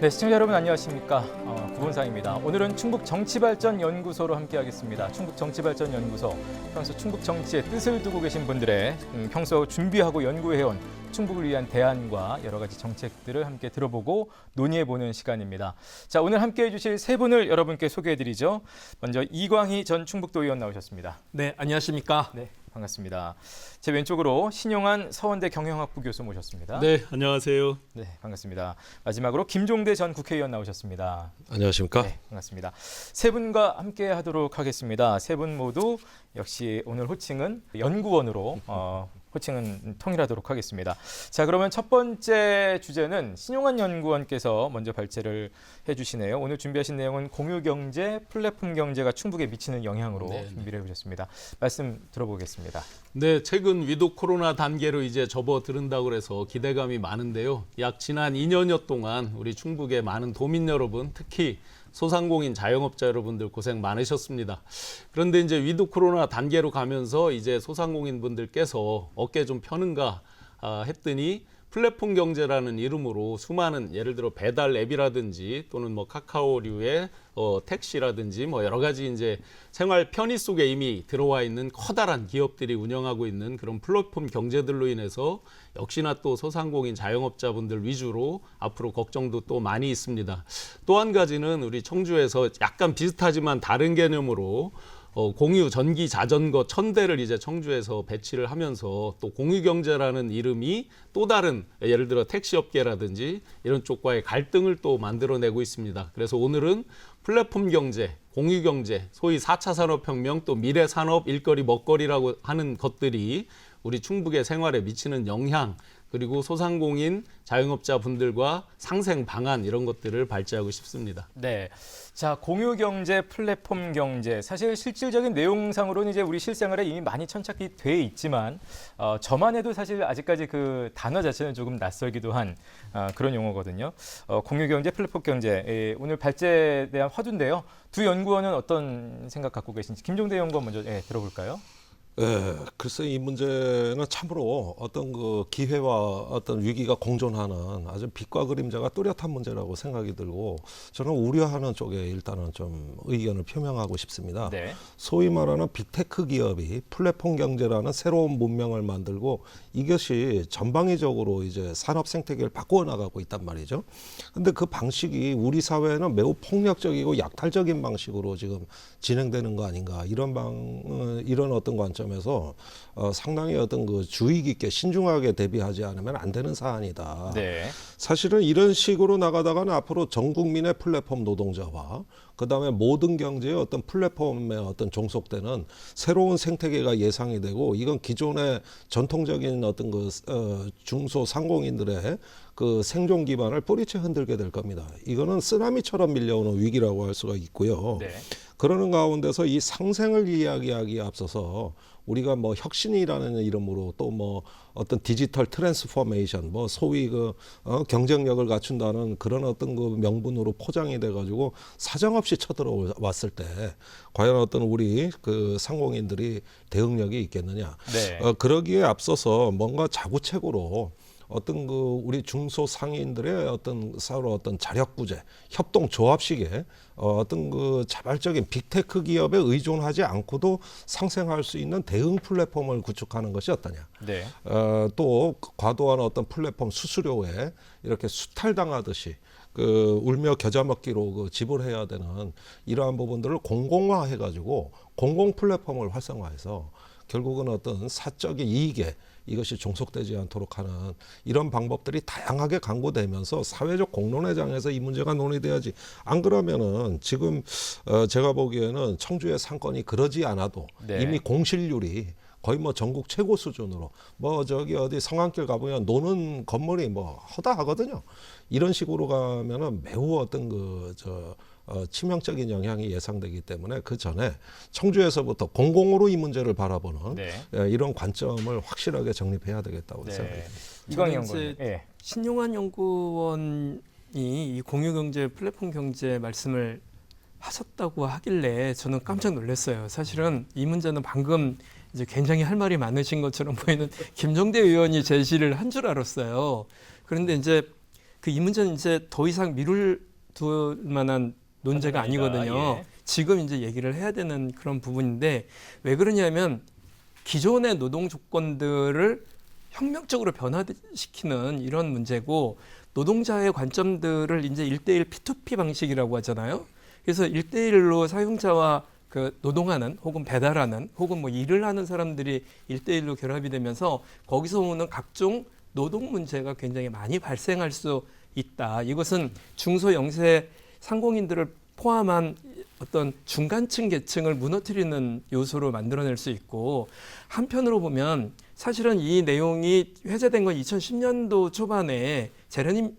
네, 시청자 여러분 안녕하십니까. 구본상입니다. 오늘은 충북정치발전연구소로 함께하겠습니다. 충북정치발전연구소, 평소 충북 정치에 뜻을 두고 계신 분들의 평소 준비하고 연구해온 충북을 위한 대안과 여러 가지 정책들을 함께 들어보고 논의해보는 시간입니다. 자, 오늘 함께해 주실 세 분을 여러분께 소개해드리죠. 먼저 이광희 전 충북도의원 나오셨습니다. 네, 안녕하십니까. 네, 반갑습니다. 제 왼쪽으로 신용환 서원대 경영학부 교수 모셨습니다. 네, 안녕하세요. 네, 반갑습니다. 마지막으로 김종대 전 국회의원 나오셨습니다. 안녕하십니까. 네, 반갑습니다. 세 분과 함께 하도록 하겠습니다. 세 분 모두 역시 오늘 호칭은 연구원으로 호칭은 통일하도록 하겠습니다. 자, 그러면 첫 번째 주제는 신용환 연구원께서 먼저 발제를 해주시네요. 오늘 준비하신 내용은 공유경제, 플랫폼 경제가 충북에 미치는 영향으로 준비를 해주셨습니다. 말씀 들어보겠습니다. 네, 최근 위드 코로나 단계로 이제 접어들은다고 그래서 기대감이 많은데요. 약 지난 2년여 동안 우리 충북의 많은 도민 여러분, 특히 소상공인 자영업자 여러분들 고생 많으셨습니다. 그런데 이제 위드 코로나 단계로 가면서 이제 소상공인 분들께서 어깨 좀 펴는가 했더니 플랫폼 경제라는 이름으로 수많은 예를 들어 배달 앱이라든지 또는 뭐 카카오류의 택시라든지 뭐 여러 가지 이제 생활 편의 속에 이미 들어와 있는 커다란 기업들이 운영하고 있는 그런 플랫폼 경제들로 인해서 역시나 또 소상공인 자영업자분들 위주로 앞으로 걱정도 또 많이 있습니다. 또 한 가지는 우리 청주에서 약간 비슷하지만 다른 개념으로 공유 전기 자전거 1000대를 이제 청주에서 배치를 하면서 또 공유경제라는 이름이 또 다른 예를 들어 택시업계라든지 이런 쪽과의 갈등을 또 만들어내고 있습니다. 그래서 오늘은 플랫폼 경제, 공유경제, 소위 4차 산업혁명 또 미래산업 일거리 먹거리라고 하는 것들이 우리 충북의 생활에 미치는 영향 그리고 소상공인 자영업자 분들과 상생 방안 이런 것들을 발제하고 싶습니다. 네, 자 공유 경제, 플랫폼 경제 사실 실질적인 내용상으로는 이제 우리 실생활에 이미 많이 천착이 돼 있지만 저만 해도 사실 아직까지 그 단어 자체는 조금 낯설기도 한 그런 용어거든요. 공유 경제, 플랫폼 경제 오늘 발제에 대한 화두인데요. 두 연구원은 어떤 생각 갖고 계신지 김종대 연구원 먼저 들어볼까요? 글쎄 이 문제는 참으로 어떤 그 기회와 어떤 위기가 공존하는 아주 빛과 그림자가 뚜렷한 문제라고 생각이 들고 저는 우려하는 쪽에 일단은 좀 의견을 표명하고 싶습니다. 네. 소위 말하는 빅테크 기업이 플랫폼 경제라는 새로운 문명을 만들고 이것이 전방위적으로 이제 산업 생태계를 바꾸어 나가고 있단 말이죠. 근데 그 방식이 우리 사회에는 매우 폭력적이고 약탈적인 방식으로 지금 진행되는 거 아닌가 이런 어떤 관점에서 상당히 어떤 그 주의 깊게 신중하게 대비하지 않으면 안 되는 사안이다. 네. 사실은 이런 식으로 나가다가는 앞으로 전 국민의 플랫폼 노동자와 그다음에 모든 경제의 어떤 플랫폼에 어떤 종속되는 새로운 생태계가 예상이 되고 이건 기존의 전통적인 어떤 그 중소 상공인들의 그 생존 기반을 뿌리채 흔들게 될 겁니다. 이거는 쓰나미처럼 밀려오는 위기라고 할 수가 있고요. 네. 그러는 가운데서 이 상생을 이야기하기에 앞서서 우리가 뭐 혁신이라는 이름으로 또 뭐 어떤 디지털 트랜스포메이션 뭐 소위 그 경쟁력을 갖춘다는 그런 어떤 그 명분으로 포장이 돼 가지고 사정없이 쳐들어왔을 때 과연 어떤 우리 그 상공인들이 대응력이 있겠느냐. 네. 그러기에 앞서서 뭔가 자구책으로 어떤 그 우리 중소상인들의 어떤 서로 어떤 자력구제, 협동 조합식의 어떤 그 자발적인 빅테크 기업에 의존하지 않고도 상생할 수 있는 대응 플랫폼을 구축하는 것이 어떠냐. 네. 또 과도한 어떤 플랫폼 수수료에 이렇게 수탈당하듯이 그 울며 겨자 먹기로 그 지불해야 되는 이러한 부분들을 공공화해가지고 공공 플랫폼을 활성화해서 결국은 어떤 사적인 이익에 이것이 종속되지 않도록 하는 이런 방법들이 다양하게 강구되면서 사회적 공론의 장에서 이 문제가 논의돼야지. 안 그러면은 지금 제가 보기에는 청주의 상권이 그러지 않아도 네. 이미 공실률이 거의 뭐 전국 최고 수준으로 뭐 저기 어디 성안길 가보면 노는 건물이 뭐 허다하거든요. 이런 식으로 가면은 매우 어떤 치명적인 영향이 예상되기 때문에 그 전에 청주에서부터 공공으로 이 문제를 바라보는 이런 관점을 확실하게 정립해야 되겠다고 생각합니다. 이광희 연구원. 신용환 연구원이 이 공유경제, 플랫폼 경제 말씀을 하셨다고 하길래 저는 깜짝 놀랐어요. 사실은 이 문제는 방금 이제 굉장히 할 말이 많으신 것처럼 보이는 김종대 의원이 제시를 한 줄 알았어요. 그런데 이제 그 이 문제는 이제 더 이상 미룰 둘 만한 논제가 아니거든요. 예. 지금 이제 얘기를 해야 되는 그런 부분인데 왜 그러냐면 기존의 노동 조건들을 혁명적으로 변화시키는 이런 문제고 노동자의 관점들을 이제 1대1 P2P 방식이라고 하잖아요. 그래서 1대1로 사용자와 그 노동하는 혹은 배달하는 혹은 뭐 일을 하는 사람들이 1대1로 결합이 되면서 거기서 오는 각종 노동 문제가 굉장히 많이 발생할 수 있다. 이것은 중소영세 상공인들을 포함한 어떤 중간층 계층을 무너뜨리는 요소로 만들어낼 수 있고 한편으로 보면 사실은 이 내용이 회자된 건 2010년도 초반에 제레미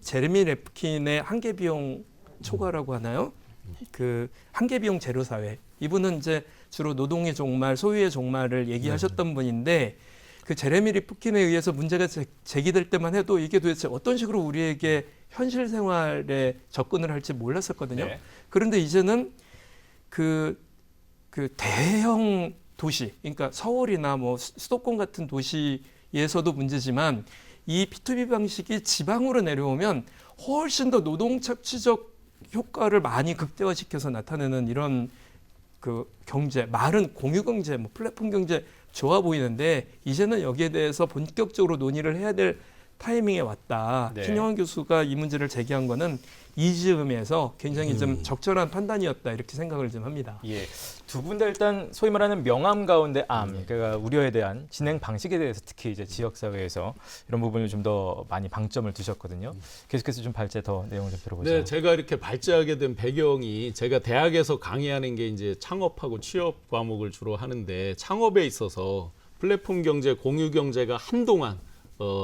랩킨의 한계 비용 초과라고 하나요? 그 한계 비용 제로 사회. 이분은 이제 주로 노동의 종말, 소유의 종말을 얘기하셨던 분인데 그 제레미 랩킨에 의해서 문제가 제기될 때만 해도 이게 도대체 어떤 식으로 우리에게 현실 생활에 접근을 할지 몰랐었거든요. 네. 그런데 이제는 그 대형 도시, 그러니까 서울이나 뭐 수도권 같은 도시에서도 문제지만 이 P2B 방식이 지방으로 내려오면 훨씬 더 노동 착취적 효과를 많이 극대화시켜서 나타내는 이런 그 경제, 말은 공유 경제, 뭐 플랫폼 경제 좋아 보이는데 이제는 여기에 대해서 본격적으로 논의를 해야 될 타이밍에 왔다. 네. 신영환 교수가 이 문제를 제기한 거는 이 즈음에서 굉장히 좀 적절한 판단이었다 이렇게 생각을 좀 합니다. 예. 두 분 다 일단 소위 말하는 명암 가운데 암, 그러니까 우려에 대한 진행 방식에 대해서 특히 이제 지역 사회에서 이런 부분을 좀 더 많이 방점을 두셨거든요. 계속해서 좀 발제 더 내용을 좀 들어보죠. 네, 제가 이렇게 발제하게 된 배경이 제가 대학에서 강의하는 게 이제 창업하고 취업 과목을 주로 하는데 창업에 있어서 플랫폼 경제, 공유 경제가 한동안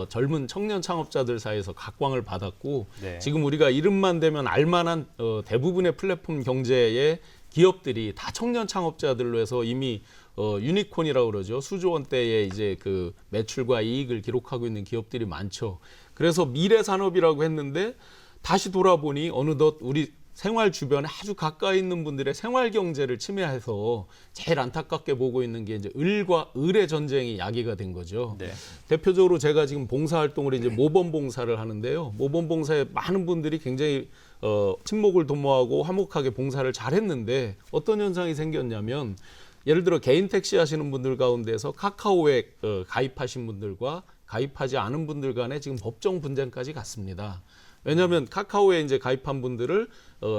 젊은 청년 창업자들 사이에서 각광을 받았고 네. 지금 우리가 이름만 대면 알만한 대부분의 플랫폼 경제의 기업들이 다 청년 창업자들로 해서 이미 유니콘이라고 그러죠. 수조 원대의 이제 그 매출과 이익을 기록하고 있는 기업들이 많죠. 그래서 미래 산업이라고 했는데 다시 돌아보니 어느덧 우리 생활 주변에 아주 가까이 있는 분들의 생활 경제를 침해해서 제일 안타깝게 보고 있는 게 이제 을과 을의 전쟁이 야기가 된 거죠. 네. 대표적으로 제가 지금 봉사 활동을 이제 모범 봉사를 하는데요. 모범 봉사에 많은 분들이 굉장히 친목을 도모하고 화목하게 봉사를 잘했는데 어떤 현상이 생겼냐면 예를 들어 개인 택시 하시는 분들 가운데서 카카오에 가입하신 분들과 가입하지 않은 분들 간에 지금 법정 분쟁까지 갔습니다. 왜냐하면 카카오에 이제 가입한 분들을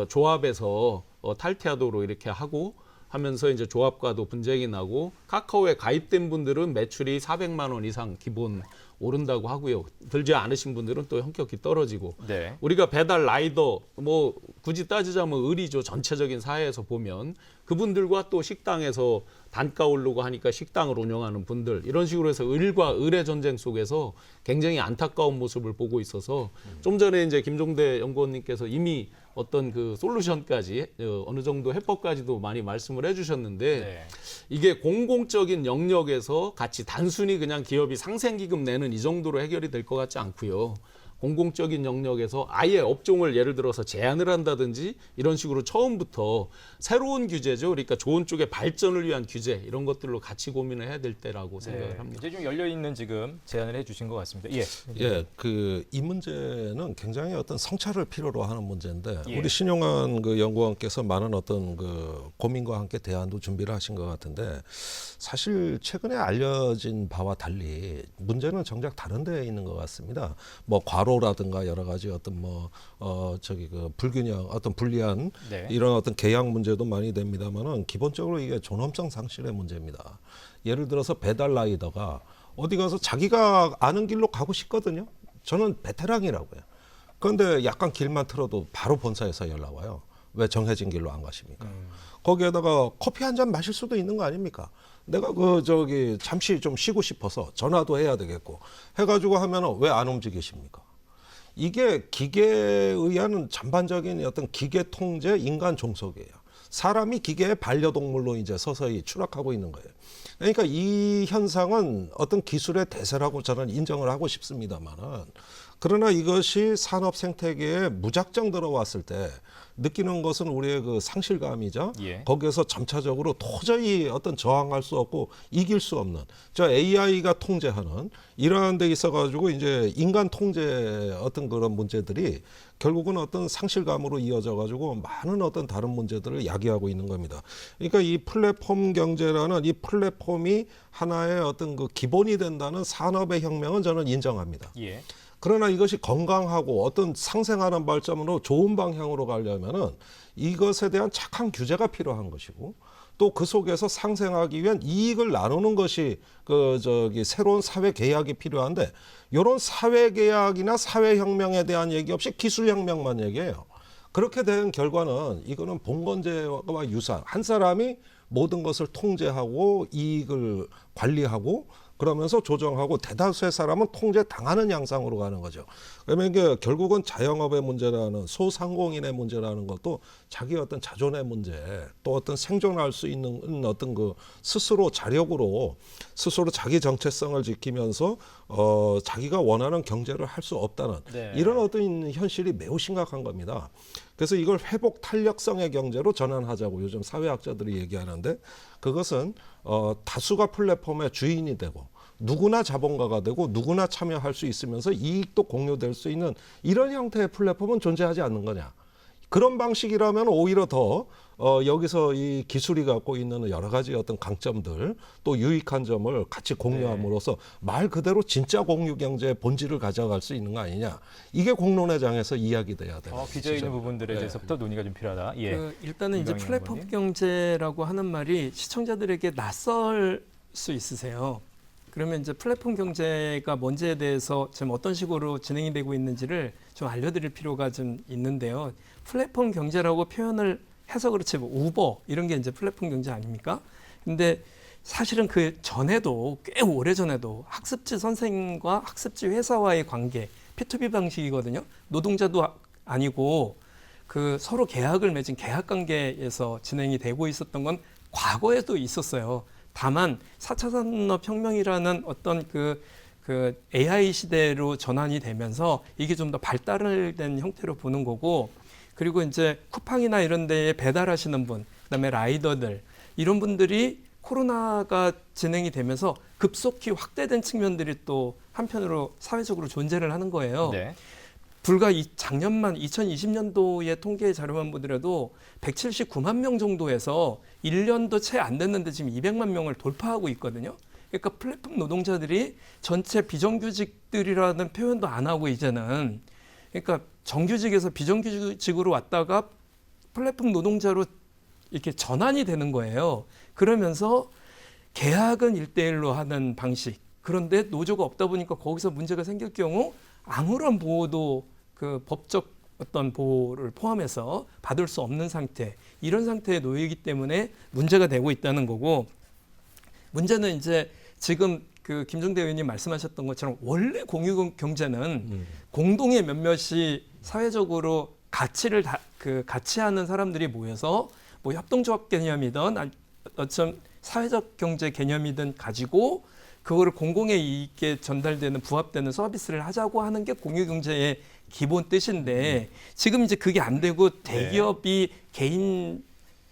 조합에서 탈퇴하도록 이렇게 하고 하면서 이제 조합과도 분쟁이 나고 카카오에 가입된 분들은 매출이 400만 원 이상 기본 오른다고 하고요. 들지 않으신 분들은 또 현격히 떨어지고. 네. 우리가 배달 라이더 뭐 굳이 따지자면 을이죠. 전체적인 사회에서 보면 그분들과 또 식당에서 단가 오르고 하니까 식당을 운영하는 분들 이런 식으로 해서 을과 을의 전쟁 속에서 굉장히 안타까운 모습을 보고 있어서 좀 전에 이제 김종대 연구원님께서 이미 어떤 그 솔루션까지 어느 정도 해법까지도 많이 말씀을 해주셨는데 네. 이게 공공적인 영역에서 같이 단순히 그냥 기업이 상생기금 내는 이 정도로 해결이 될 것 같지 않고요. 공공적인 영역에서 아예 업종을 예를 들어서 제한을 한다든지 이런 식으로 처음부터 새로운 규제죠. 그러니까 좋은 쪽의 발전을 위한 규제 이런 것들로 같이 고민을 해야 될 때라고 생각을 합니다. 이제 좀 열려 있는 지금 제안을 해주신 것 같습니다. 예. 예, 이 문제는 굉장히 어떤 성찰을 필요로 하는 문제인데 예. 우리 신용환 그 연구원께서 많은 어떤 그 고민과 함께 대안도 준비를 하신 것 같은데 사실 최근에 알려진 바와 달리 문제는 정작 다른 데에 있는 것 같습니다. 뭐 과로라든가 여러 가지 어떤 그 불균형, 어떤 불리한 네. 이런 어떤 계약 문제도 많이 됩니다만은 기본적으로 이게 존엄성 상실의 문제입니다. 예를 들어서 배달 라이더가 어디 가서 자기가 아는 길로 가고 싶거든요. 저는 베테랑이라고요. 그런데 약간 길만 틀어도 바로 본사에서 연락 와요. 왜 정해진 길로 안 가십니까? 거기에다가 커피 한 잔 마실 수도 있는 거 아닙니까? 내가 잠시 좀 쉬고 싶어서 전화도 해야 되겠고 해가지고 하면은 왜 안 움직이십니까? 이게 기계에 의한 전반적인 어떤 기계 통제 인간 종속이에요. 사람이 기계의 반려동물로 이제 서서히 추락하고 있는 거예요. 그러니까 이 현상은 어떤 기술의 대세라고 저는 인정을 하고 싶습니다만은 그러나 이것이 산업 생태계에 무작정 들어왔을 때 느끼는 것은 우리의 그 상실감이자 예. 거기에서 점차적으로 도저히 어떤 저항할 수 없고 이길 수 없는 저 AI가 통제하는 이러한 데 있어가지고 이제 인간 통제 어떤 그런 문제들이 결국은 어떤 상실감으로 이어져가지고 많은 어떤 다른 문제들을 야기하고 있는 겁니다. 그러니까 이 플랫폼 경제라는 이 플랫폼이 하나의 어떤 그 기본이 된다는 산업의 혁명은 저는 인정합니다. 예. 그러나 이것이 건강하고 어떤 상생하는 발전으로 좋은 방향으로 가려면은 이것에 대한 착한 규제가 필요한 것이고 또 그 속에서 상생하기 위한 이익을 나누는 것이 새로운 사회 계약이 필요한데 이런 사회 계약이나 사회 혁명에 대한 얘기 없이 기술 혁명만 얘기해요. 그렇게 된 결과는 이거는 봉건제와 유사한 한 사람이 모든 것을 통제하고 이익을 관리하고 그러면서 조정하고 대다수의 사람은 통제당하는 양상으로 가는 거죠. 그러면 이게 결국은 자영업의 문제라는 소상공인의 문제라는 것도 자기 어떤 자존의 문제 또 어떤 생존할 수 있는 어떤 그 스스로 자력으로 스스로 자기 정체성을 지키면서 자기가 원하는 경제를 할 수 없다는 네. 이런 어떤 현실이 매우 심각한 겁니다. 그래서 이걸 회복 탄력성의 경제로 전환하자고 요즘 사회학자들이 얘기하는데 그것은 다수가 플랫폼의 주인이 되고 누구나 자본가가 되고 누구나 참여할 수 있으면서 이익도 공유될 수 있는 이런 형태의 플랫폼은 존재하지 않는 거냐. 그런 방식이라면 오히려 더 여기서 이 기술이 갖고 있는 여러 가지 어떤 강점들 또 유익한 점을 같이 공유함으로써 말 그대로 진짜 공유 경제의 본질을 가져갈 수 있는 거 아니냐. 이게 공론의 장에서 이야기돼야 되는 비져 있는 부분들에 대해서부터 논의가 좀 필요하다. 예. 일단은 이제 김병희 플랫폼 의원님. 경제라고 하는 말이 시청자들에게 낯설 수 있으세요. 그러면 이제 플랫폼 경제가 뭔지에 대해서 지금 어떤 식으로 진행이 되고 있는지를 좀 알려드릴 필요가 좀 있는데요. 플랫폼 경제라고 표현을 해서 그렇지 뭐 우버 이런 게 이제 플랫폼 경제 아닙니까? 근데 사실은 그 전에도 꽤 오래 전에도 학습지 선생과 학습지 회사와의 관계 P2B 방식이거든요. 노동자도 아니고 그 서로 계약을 맺은 계약 관계에서 진행이 되고 있었던 건 과거에도 있었어요. 다만 4차 산업혁명이라는 어떤 그 AI 시대로 전환이 되면서 이게 좀 더 발달된 형태로 보는 거고 그리고 이제 쿠팡이나 이런 데에 배달하시는 분, 그다음에 라이더들 이런 분들이 코로나가 진행이 되면서 급속히 확대된 측면들이 또 한편으로 사회적으로 존재를 하는 거예요. 네. 불과 작년만 2020년도의 통계 자료만 보더라도 179만 명 정도에서 1년도 채 안 됐는데 지금 200만 명을 돌파하고 있거든요. 그러니까 플랫폼 노동자들이 전체 비정규직들이라는 표현도 안 하고 이제는 그러니까 정규직에서 비정규직으로 왔다가 플랫폼 노동자로 이렇게 전환이 되는 거예요. 그러면서 계약은 1대1로 하는 방식. 그런데 노조가 없다 보니까 거기서 문제가 생길 경우 아무런 보호도 그 법적 어떤 보호를 포함해서 받을 수 없는 상태. 이런 상태에 놓이기 때문에 문제가 되고 있다는 거고 문제는 이제 지금 그 김종대 의원님 말씀하셨던 것처럼 원래 공유 경제는 공동의 몇몇이 사회적으로 가치를 같이 하는 사람들이 모여서 뭐 협동조합 개념이든 어떤 사회적 경제 개념이든 가지고 그거를 공공의 이익에 전달되는 부합되는 서비스를 하자고 하는 게 공유 경제의 기본 뜻인데 지금 이제 그게 안 되고 대기업이 개인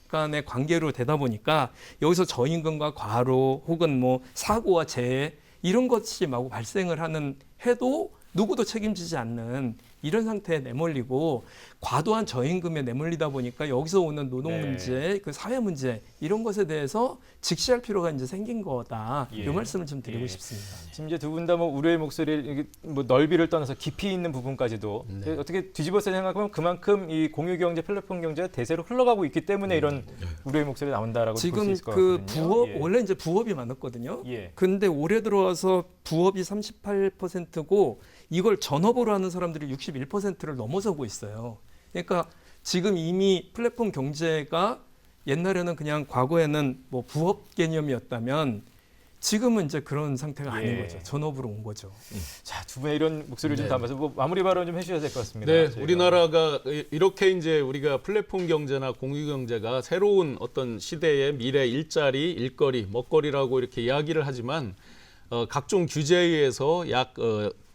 간의 관계로 되다 보니까 여기서 저임금과 과로 혹은 뭐 사고와 재해 이런 것이 마구 발생을 하는 해도 누구도 책임지지 않는 이런 상태에 내몰리고 과도한 저임금에 내몰리다 보니까 여기서 오는 노동 문제, 그 사회 문제 이런 것에 대해서 직시할 필요가 이제 생긴 거다. 이 말씀을 좀 드리고 싶습니다. 지금 이제 두 분 다 뭐 우려의 목소리를 뭐 넓이를 떠나서 깊이 있는 부분까지도 어떻게 뒤집어서 생각하면 그만큼 이 공유 경제, 플랫폼 경제가 대세로 흘러가고 있기 때문에 이런 우려의 목소리가 나온다라고 볼 수 지금 있을 것 그 같거든요. 부업 원래 이제 부업이 많았거든요. 예. 근데 올해 들어와서 부업이 38%고 이걸 전업으로 하는 사람들이 61%를 넘어서고 있어요. 그러니까 지금 이미 플랫폼 경제가 옛날에는 그냥 과거에는 뭐 부업 개념이었다면 지금은 이제 그런 상태가 아닌 거죠. 전업으로 온 거죠. 자, 두 분의 이런 목소리를 좀 담아서 뭐 마무리 발언 좀 해주셔야 될 것 같습니다. 네, 저희가. 우리나라가 이렇게 이제 우리가 플랫폼 경제나 공유 경제가 새로운 어떤 시대의 미래 일자리, 일거리, 먹거리라고 이렇게 이야기를 하지만 각종 규제에 의해서 약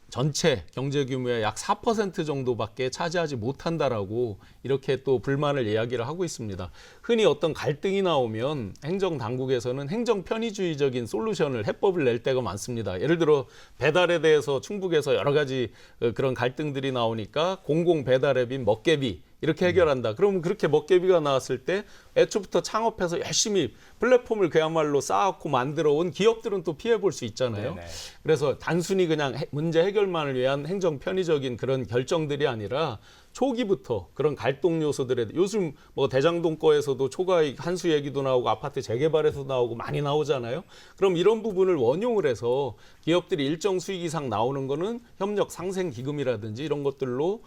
전체 경제 규모의 약 4% 정도밖에 차지하지 못한다라고 이렇게 또 불만을 이야기를 하고 있습니다. 흔히 어떤 갈등이 나오면 행정 당국에서는 행정 편의주의적인 솔루션을 해법을 낼 때가 많습니다. 예를 들어 배달에 대해서 충북에서 여러 가지 그런 갈등들이 나오니까 공공 배달 앱인 먹개비 이렇게 해결한다. 그러면 그렇게 먹개비가 나왔을 때 애초부터 창업해서 열심히 플랫폼을 그야말로 쌓았고 만들어 온 기업들은 또 피해 볼 수 있잖아요. 네네. 그래서 단순히 그냥 문제 해결만을 위한 행정 편의적인 그런 결정들이 아니라 초기부터 그런 갈등 요소들에 요즘 뭐 대장동 거에서도 초과이익 한수 얘기도 나오고 아파트 재개발에서 나오고 많이 나오잖아요. 그럼 이런 부분을 원용을 해서 기업들이 일정 수익 이상 나오는 거는 협력 상생 기금이라든지 이런 것들로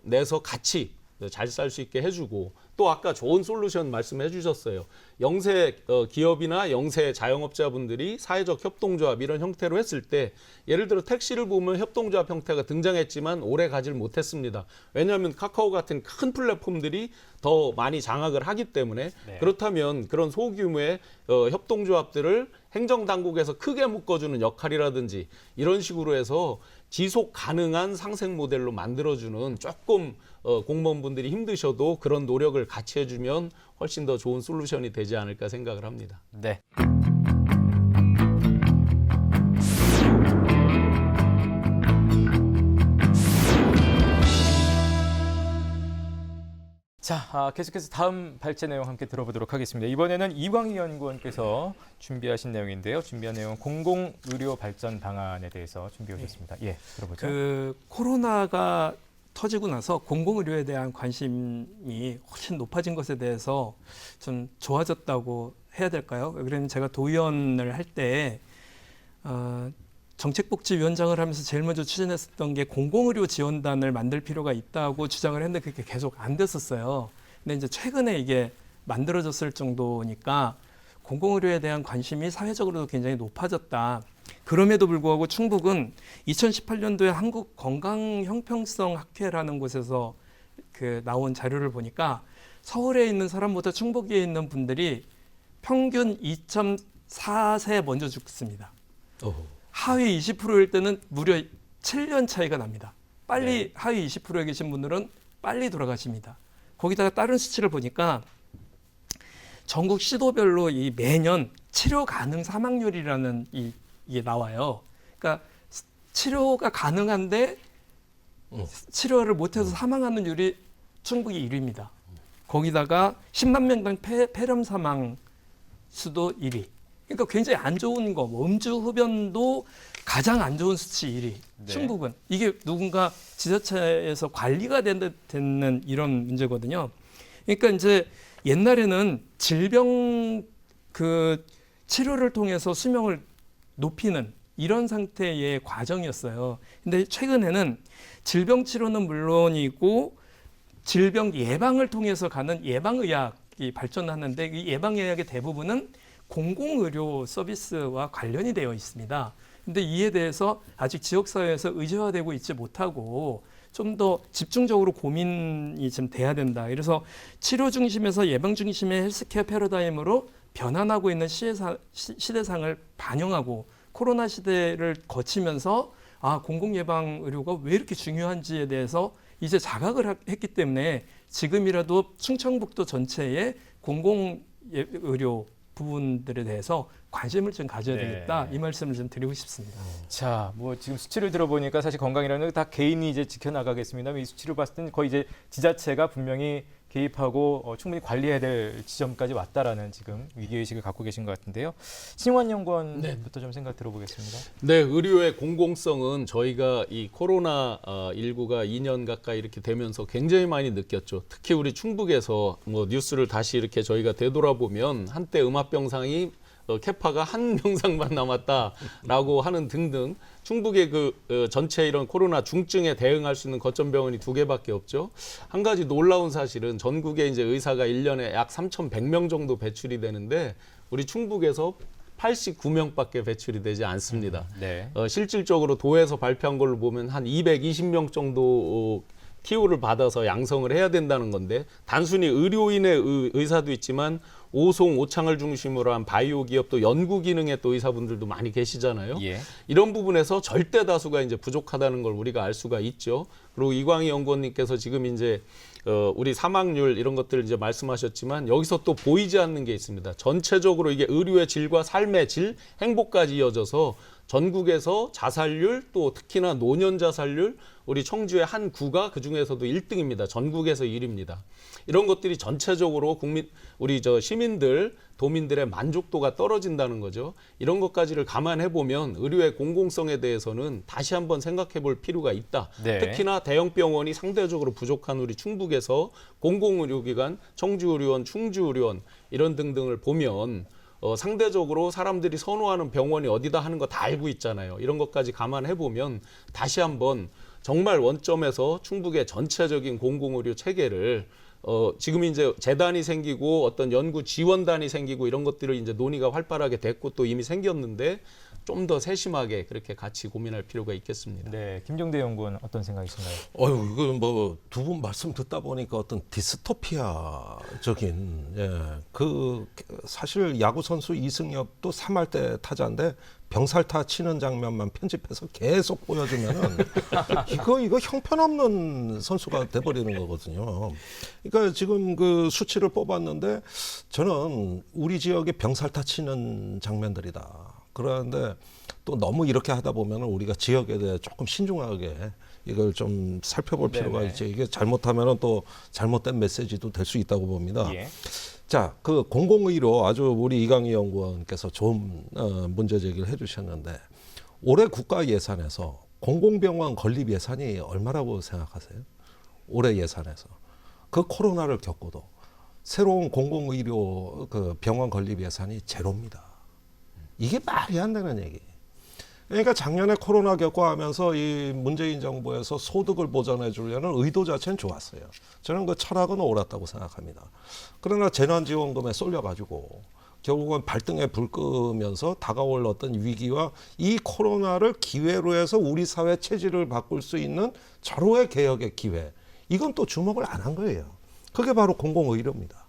내서 같이 잘 살 수 있게 해주고 또 아까 좋은 솔루션 말씀해 주셨어요. 영세 기업이나 영세 자영업자분들이 사회적 협동조합 이런 형태로 했을 때 예를 들어 택시를 보면 협동조합 형태가 등장했지만 오래 가질 못했습니다. 왜냐하면 카카오 같은 큰 플랫폼들이 더 많이 장악을 하기 때문에 네. 그렇다면 그런 소규모의 협동조합들을 행정당국에서 크게 묶어주는 역할이라든지 이런 식으로 해서 지속 가능한 상생 모델로 만들어주는 조금 공무원분들이 힘드셔도 그런 노력을 같이 해주면 훨씬 더 좋은 솔루션이 되지 않을까 생각을 합니다. 네. 자, 계속해서 다음 발제 내용 함께 들어보도록 하겠습니다. 이번에는 이광희 연구원께서 준비하신 내용인데요. 준비한 내용은 공공의료 발전 방안에 대해서 준비해 오셨습니다. 예, 들어보죠. 코로나가 터지고 나서 공공의료에 대한 관심이 훨씬 높아진 것에 대해서 좀 좋아졌다고 해야 될까요? 그러면 제가 도의원을 할 때 정책복지위원장을 하면서 제일 먼저 추진했었던 게 공공의료 지원단을 만들 필요가 있다고 주장을 했는데 그게 계속 안 됐었어요. 근데 이제 최근에 이게 만들어졌을 정도니까 공공의료에 대한 관심이 사회적으로도 굉장히 높아졌다. 그럼에도 불구하고 충북은 2018년도에 한국건강형평성학회라는 곳에서 나온 자료를 보니까 서울에 있는 사람보다 충북에 있는 분들이 평균 2.4세 먼저 죽습니다. 하위 20%일 때는 무려 7년 차이가 납니다. 빨리 하위 20%에 계신 분들은 빨리 돌아가십니다. 거기다가 다른 수치를 보니까 전국 시도별로 이 매년 치료 가능 사망률이라는 이게 나와요. 그러니까 치료가 가능한데 치료를 못해서 사망하는 율이 충북이 1위입니다. 거기다가 10만 명당 폐렴 사망 수도 1위. 그러니까 굉장히 안 좋은 거, 음주 흡연도 가장 안 좋은 수치 1위. 네. 충북은 이게 누군가 지자체에서 관리가 되는 이런 문제거든요. 그러니까 이제 옛날에는 질병 치료를 통해서 수명을 높이는 이런 상태의 과정이었어요. 근데 최근에는 질병 치료는 물론이고 질병 예방을 통해서 가는 예방의학이 발전하는데 이 예방의학의 대부분은 공공의료 서비스와 관련이 되어 있습니다. 근데 이에 대해서 아직 지역사회에서 의제화되고 있지 못하고 좀 더 집중적으로 고민이 좀 돼야 된다. 그래서 치료 중심에서 예방 중심의 헬스케어 패러다임으로 변환하고 있는 시대상을 반영하고 코로나 시대를 거치면서 공공예방의료가 왜 이렇게 중요한지에 대해서 이제 자각을 했기 때문에 지금이라도 충청북도 전체의 공공의료 부분들에 대해서 관심을 좀 가져야 되겠다. 이 말씀을 좀 드리고 싶습니다. 자, 뭐 지금 수치를 들어보니까 사실 건강이라는 게 다 개인이 이제 지켜나가겠습니다만 이 수치를 봤을 때는 거의 이제 지자체가 분명히 개입하고 충분히 관리해야 될 지점까지 왔다라는 지금 위기의식을 갖고 계신 것 같은데요. 신용환 연구원부터 좀 생각 들어보겠습니다. 네, 의료의 공공성은 저희가 이 코로나19가 2년 가까이 이렇게 되면서 굉장히 많이 느꼈죠. 특히 우리 충북에서 뭐 뉴스를 다시 이렇게 저희가 되돌아보면 한때 음압병상이 캐파가 한 병상만 남았다라고 하는 등등 충북의 전체 이런 코로나 중증에 대응할 수 있는 거점병원이 2개밖에 없죠. 한 가지 놀라운 사실은 전국에 이제 의사가 1년에 약 3,100명 정도 배출이 되는데 우리 충북에서 89명밖에 배출이 되지 않습니다. 네. 실질적으로 도에서 발표한 걸로 보면 한 220명 정도 TO를 받아서 양성을 해야 된다는 건데 단순히 의료인의 의사도 있지만 오송, 오창을 중심으로 한 바이오 기업 또 연구 기능의 또 의사분들도 많이 계시잖아요. 예. 이런 부분에서 절대 다수가 이제 부족하다는 걸 우리가 알 수가 있죠. 그리고 이광희 연구원님께서 지금 이제 우리 사망률 이런 것들을 이제 말씀하셨지만 여기서 또 보이지 않는 게 있습니다. 전체적으로 이게 의료의 질과 삶의 질, 행복까지 이어져서 전국에서 자살률 또 특히나 노년 자살률 우리 청주의 한 구가 그중에서도 1등입니다. 전국에서 1위입니다. 이런 것들이 전체적으로 우리 시민들, 도민들의 만족도가 떨어진다는 거죠. 이런 것까지를 감안해 보면 의료의 공공성에 대해서는 다시 한번 생각해 볼 필요가 있다. 네. 특히나 대형 병원이 상대적으로 부족한 우리 충북에서 공공의료기관, 청주의료원, 충주의료원 이런 등등을 보면 상대적으로 사람들이 선호하는 병원이 어디다 하는 거 다 알고 있잖아요. 이런 것까지 감안해 보면 다시 한번 정말 원점에서 충북의 전체적인 공공의료 체계를 지금 이제 재단이 생기고 어떤 연구 지원단이 생기고 이런 것들을 이제 논의가 활발하게 됐고 또 이미 생겼는데 좀 더 세심하게 그렇게 같이 고민할 필요가 있겠습니다. 네, 김종대 연구원 어떤 생각이신가요? 이거 뭐 두 분 말씀 듣다 보니까 어떤 디스토피아적인 그 사실 야구 선수 이승엽도 3할 때 타자인데 병살타 치는 장면만 편집해서 계속 보여주면은 이거 형편없는 선수가 돼버리는 거거든요. 그러니까 지금 그 수치를 뽑았는데 저는 우리 지역의 병살타 치는 장면들이다. 그런데 또 너무 이렇게 하다 보면 우리가 지역에 대해 조금 신중하게 이걸 좀 살펴볼 필요가 네네. 있지. 이게 잘못하면 또 잘못된 메시지도 될 수 있다고 봅니다. 예. 자, 그 공공의료 아주 우리 이강희 연구원께서 좋은 문제 제기를 해주셨는데 올해 국가 예산에서 공공병원 건립 예산이 얼마라고 생각하세요? 올해 예산에서 그 코로나를 겪고도 새로운 공공의료 그 병원 건립 예산이 제로입니다. 이게 말이 안 되는 얘기. 그러니까 작년에 코로나 겪고 하면서 이 문재인 정부에서 소득을 보전해 주려는 의도 자체는 좋았어요. 저는 그 철학은 옳았다고 생각합니다. 그러나 재난지원금에 쏠려가지고 결국은 발등에 불 끄면서 다가올 어떤 위기와 이 코로나를 기회로 해서 우리 사회 체질을 바꿀 수 있는 절호의 개혁의 기회. 이건 또 주목을 안 한 거예요. 그게 바로 공공의료입니다.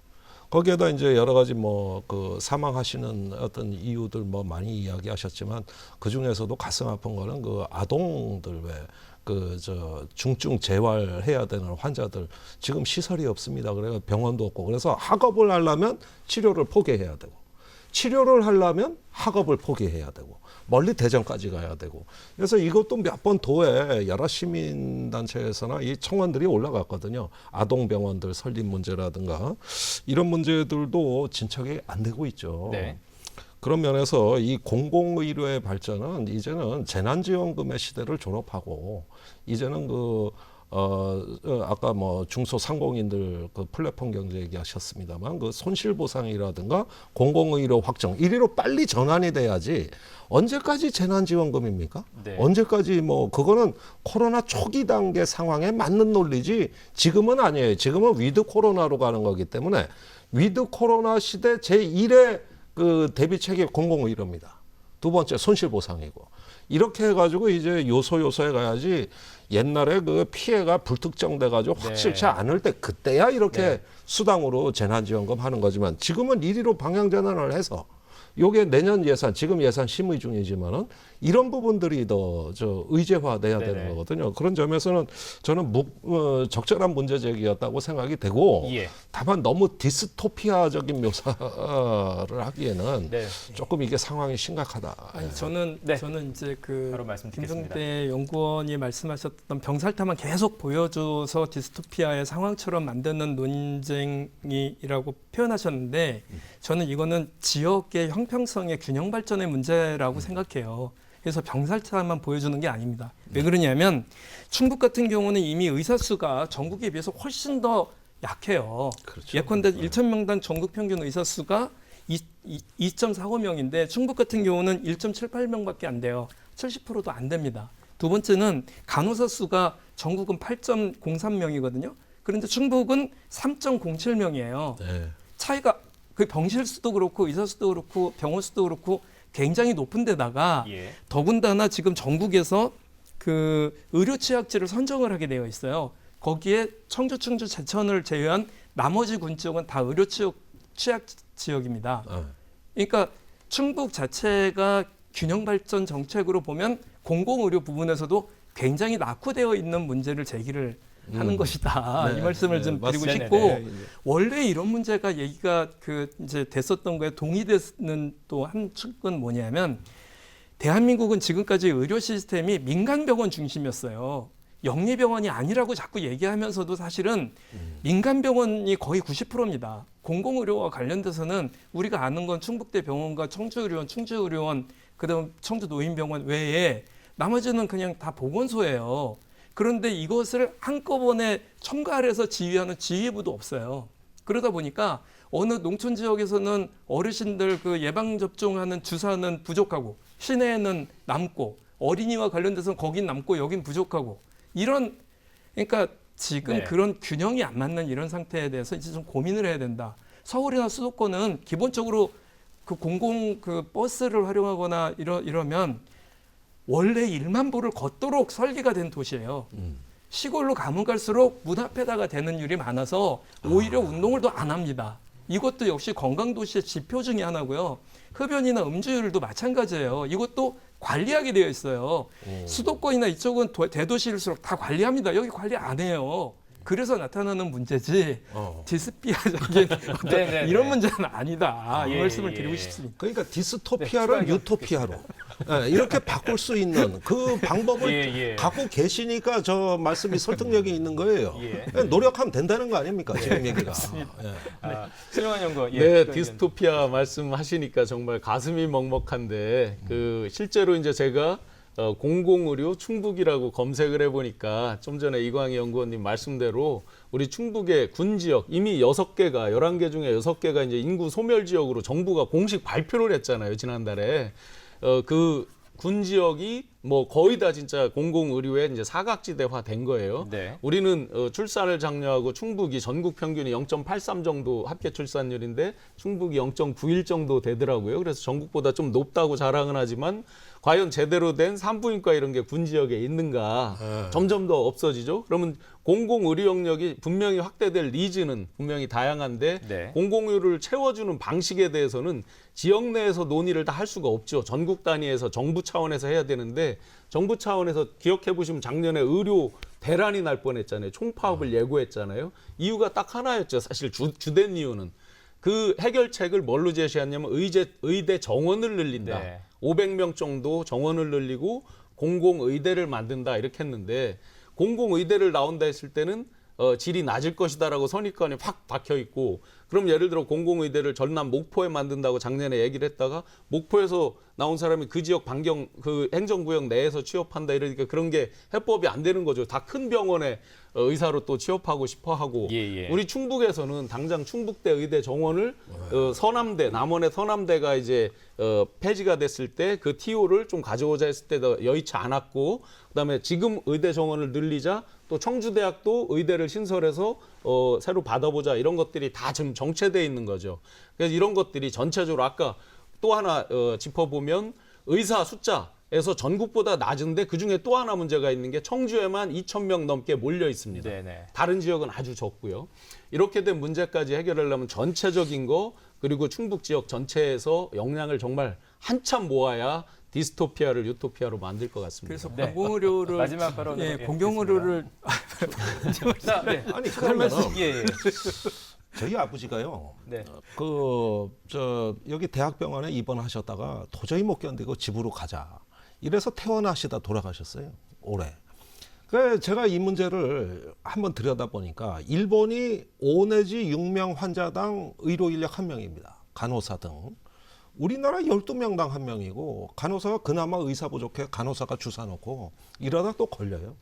거기에다 이제 여러 가지 뭐 그 사망하시는 어떤 이유들 뭐 많이 이야기하셨지만 그 중에서도 가슴 아픈 거는 그 아동들 왜 그 중증 재활해야 되는 환자들 지금 시설이 없습니다. 그래서 병원도 없고 그래서 학업을 하려면 치료를 포기해야 되고 치료를 하려면 학업을 포기해야 되고 멀리 대전까지 가야 되고 그래서 이것도 몇 번 도에 여러 시민단체에서나 이 청원들이 올라갔거든요. 아동병원들 설립 문제라든가 이런 문제들도 진척이 안 되고 있죠. 네. 그런 면에서 이 공공의료의 발전은 이제는 재난지원금의 시대를 졸업하고 이제는 아까 뭐 중소상공인들 그 플랫폼 경제 얘기하셨습니다만 그 손실보상이라든가 공공의료 확정 이리로 빨리 전환이 돼야지 언제까지 재난지원금입니까? 네. 언제까지 뭐 그거는 코로나 초기 단계 상황에 맞는 논리지 지금은 아니에요. 지금은 위드 코로나로 가는 거기 때문에 위드 코로나 시대 제1의 그 대비책이 공공의료입니다. 두 번째 손실보상이고 이렇게 해가지고 이제 요소에 가야지 옛날에 그 피해가 불특정돼 가지고 확실치 않을 때 그때야 이렇게 수당으로 재난지원금 하는 거지만 지금은 이리로 방향전환을 해서 요게 내년 예산 지금 예산 심의 중이지만은 이런 부분들이 더 의제화돼야 되는 거거든요. 그런 점에서는 저는 적절한 문제 제기였다고 생각이 되고 예. 다만 너무 디스토피아적인 묘사를 하기에는 네. 조금 이게 상황이 심각하다. 아니 저는 이제 그 바로 말씀드리겠습니다. 김종대 연구원이 말씀하셨던 병살타만 계속 보여줘서 디스토피아의 상황처럼 만드는 논쟁이라고 표현하셨는데 저는 이거는 지역의 형평성의 균형 발전의 문제라고 생각해요. 그래서 병살타만 보여주는 게 아닙니다. 왜 그러냐면 충북 같은 경우는 이미 의사 수가 전국에 비해서 훨씬 더 약해요. 그렇죠. 예컨대 1,000명당 전국 평균 의사 수가 2.45명인데 충북 같은 경우는 1.78명밖에 안 돼요. 70%도 안 됩니다. 두 번째는 간호사 수가 전국은 8.03명이거든요. 그런데 충북은 3.07명이에요. 네. 차이가 그 병실 수도 그렇고 의사 수도 그렇고 병원 수도 그렇고 굉장히 높은 데다가 예. 더군다나 지금 전국에서 그 의료 취약지를 선정을 하게 되어 있어요. 거기에 청주, 충주, 제천을 제외한 나머지 군 지역은 다 의료 취약지 지역입니다. 네. 그러니까 충북 자체가 균형 발전 정책으로 보면 공공의료 부분에서도 굉장히 낙후되어 있는 문제를 제기를 하는 것이다. 네, 이 말씀을 네, 좀 드리고 맞습니다. 싶고 네, 원래 이런 문제가 얘기가 이제 됐었던 거에 동의되는 또 한 측은 뭐냐면 대한민국은 지금까지 의료 시스템이 민간 병원 중심이었어요. 영리병원이 아니라고 자꾸 얘기하면서도 사실은 민간 병원이 거의 90%입니다. 공공의료와 관련돼서는 우리가 아는 건 충북대병원과 청주의료원, 충주의료원, 그다음 청주노인병원 외에 나머지는 그냥 다 보건소예요. 그런데 이것을 한꺼번에 첨가해서 지휘하는 지휘부도 없어요. 그러다 보니까 어느 농촌 지역에서는 어르신들 그 예방 접종하는 주사는 부족하고 시내에는 남고 어린이와 관련돼서는 거긴 남고 여긴 부족하고 이런 그러니까 지금 네. 그런 균형이 안 맞는 이런 상태에 대해서 이제 좀 고민을 해야 된다. 서울이나 수도권은 기본적으로 그 공공 그 버스를 활용하거나 이러면 원래 1만 보를 걷도록 설계가 된 도시예요. 시골로 가면 갈수록 문 앞에다가 대는 일이 많아서 오히려 운동을 더 안 합니다. 이것도 역시 건강도시의 지표 중에 하나고요. 흡연이나 음주율도 마찬가지예요. 이것도 관리하게 되어 있어요. 수도권이나 이쪽은 대도시일수록 다 관리합니다. 여기 관리 안 해요. 그래서 나타나는 문제지 디스피아적인 어떤 네네네. 이런 문제는 아니다. 이 예, 말씀을 예. 드리고 싶습니다. 그러니까 네, 디스토피아를 추가요. 유토피아로 이렇게 바꿀 수 있는 그 방법을 예, 예. 갖고 계시니까 저 말씀이 설득력이 있는 거예요. 예. 노력하면 된다는 거 아닙니까? 지금 얘기가. 예. 신용환 연구. 예, 네, 추가 디스토피아 말씀하시니까 정말 가슴이 먹먹한데 그 실제로 이제 제가 공공의료 충북이라고 검색을 해보니까 좀 전에 이광희 연구원님 말씀대로 우리 충북의 군 지역 이미 6개가 11개 중에 6개가 이제 인구 소멸 지역으로 정부가 공식 발표를 했잖아요, 지난달에. 그 군 지역이 뭐 거의 다 진짜 공공의료에 이제 사각지대화 된 거예요. 네. 우리는 출산을 장려하고 충북이 전국 평균이 0.83 정도 합계 출산율인데 충북이 0.91 정도 되더라고요. 그래서 전국보다 좀 높다고 자랑은 하지만 과연 제대로 된 산부인과 이런 게 군 지역에 있는가? 점점 더 없어지죠. 그러면 공공의료 영역이 분명히 확대될 니즈는 분명히 다양한데 네. 공공의료를 채워주는 방식에 대해서는 지역 내에서 논의를 다 할 수가 없죠. 전국 단위에서 정부 차원에서 해야 되는데 정부 차원에서 기억해 보시면 작년에 의료 대란이 날 뻔했잖아요. 총파업을 예고했잖아요. 이유가 딱 하나였죠. 사실 주된 이유는 그 해결책을 뭘로 제시했냐면 의대 정원을 늘린다. 네. 500명 정도 정원을 늘리고 공공의대를 만든다 이렇게 했는데 공공의대를 나온다 했을 때는 질이 낮을 것이다라고 선입관이 확 박혀 있고 그럼 예를 들어 공공의대를 전남 목포에 만든다고 작년에 얘기를 했다가 목포에서 나온 사람이 그 지역 반경 그 행정구역 내에서 취업한다 이러니까 그런 게 해법이 안 되는 거죠. 다 큰 병원에 의사로 또 취업하고 싶어 하고 예. 우리 충북에서는 당장 충북대 의대 정원을 서남대 남원의 서남대가 이제 폐지가 됐을 때 그 TO를 좀 가져오자 했을 때도 여의치 않았고 그다음에 지금 의대 정원을 늘리자 또 청주대학도 의대를 신설해서 새로 받아보자 이런 것들이 다 지금 정체돼 있는 거죠. 그래서 이런 것들이 전체적으로 아까 또 하나 짚어보면 의사 숫자에서 전국보다 낮은데 그중에 또 하나 문제가 있는 게 청주에만 2,000명 넘게 몰려 있습니다. 네네. 다른 지역은 아주 적고요. 이렇게 된 문제까지 해결하려면 전체적인 거 그리고 충북 지역 전체에서 역량을 정말 한참 모아야 디스토피아를 유토피아로 만들 것 같습니다. 그래서 네. 공공의료를 마지막 발언으로, 예, 예, 공공의료를 자, 네. 아니 그러면 그러면 예. 저희 아버지가요. 네. 여기 대학병원에 입원하셨다가 도저히 못 견디고 집으로 가자. 이래서 퇴원하시다 돌아가셨어요. 올해. 그래서 제가 이 문제를 한번 들여다보니까 일본이 5 내지 6명 환자당 의료 인력 1명입니다. 간호사 등. 우리나라 12명당 1명이고 간호사가 그나마 의사 부족해 간호사가 주사 놓고 이러다 또 걸려요.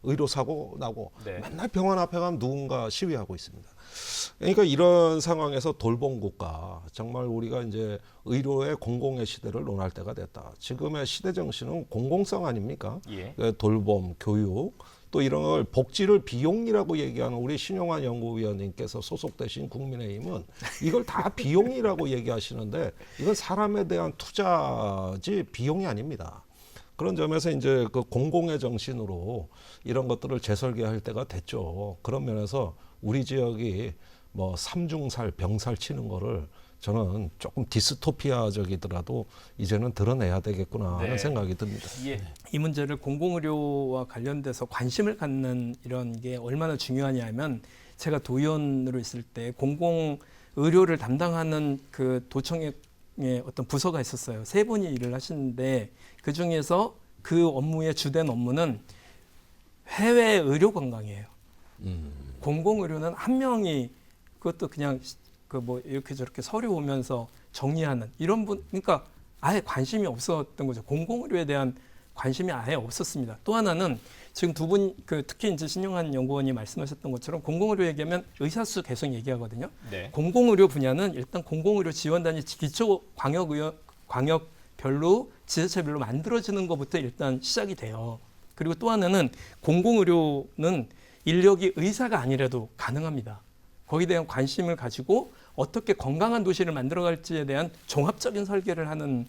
의료사고 나고 네. 맨날 병원 앞에 가면 누군가 시위하고 있습니다. 그러니까 이런 상황에서 돌봄 국가 정말 우리가 이제 의료의 공공의 시대를 논할 때가 됐다. 지금의 시대 정신은 공공성 아닙니까? 예. 돌봄, 교육 또 이런 걸 복지를 비용이라고 얘기하는 우리 신용환 연구위원님께서 소속되신 국민의힘은 이걸 다 비용이라고 얘기하시는데 이건 사람에 대한 투자지 비용이 아닙니다. 그런 점에서 이제 그 공공의 정신으로 이런 것들을 재설계할 때가 됐죠. 그런 면에서 우리 지역이 뭐 삼중살, 병살 치는 거를 저는 조금 디스토피아적이더라도 이제는 드러내야 되겠구나 하는 네. 생각이 듭니다. 예. 이 문제를 공공의료와 관련돼서 관심을 갖는 이런 게 얼마나 중요하냐면 제가 도의원으로 있을 때 공공의료를 담당하는 그 도청의 어떤 부서가 있었어요. 3분이 일을 하시는데 그 중에서 그 업무의 주된 업무는 해외 의료 관광이에요. 공공의료는 한 명이 그것도 그냥 그 뭐 이렇게 저렇게 서류 오면서 정리하는 이런 분, 그러니까 아예 관심이 없었던 거죠. 공공의료에 대한 관심이 아예 없었습니다. 또 하나는 지금 두 분 그 특히 이제 신용환 연구원이 말씀하셨던 것처럼 공공의료 얘기하면 의사 수 계속 얘기하거든요. 네. 공공의료 분야는 일단 공공의료 지원단이 기초 광역별로 지자체별로 만들어지는 것부터 일단 시작이 돼요. 그리고 또 하나는 공공의료는 인력이 의사가 아니라도 가능합니다. 거기에 대한 관심을 가지고 어떻게 건강한 도시를 만들어갈지에 대한 종합적인 설계를 하는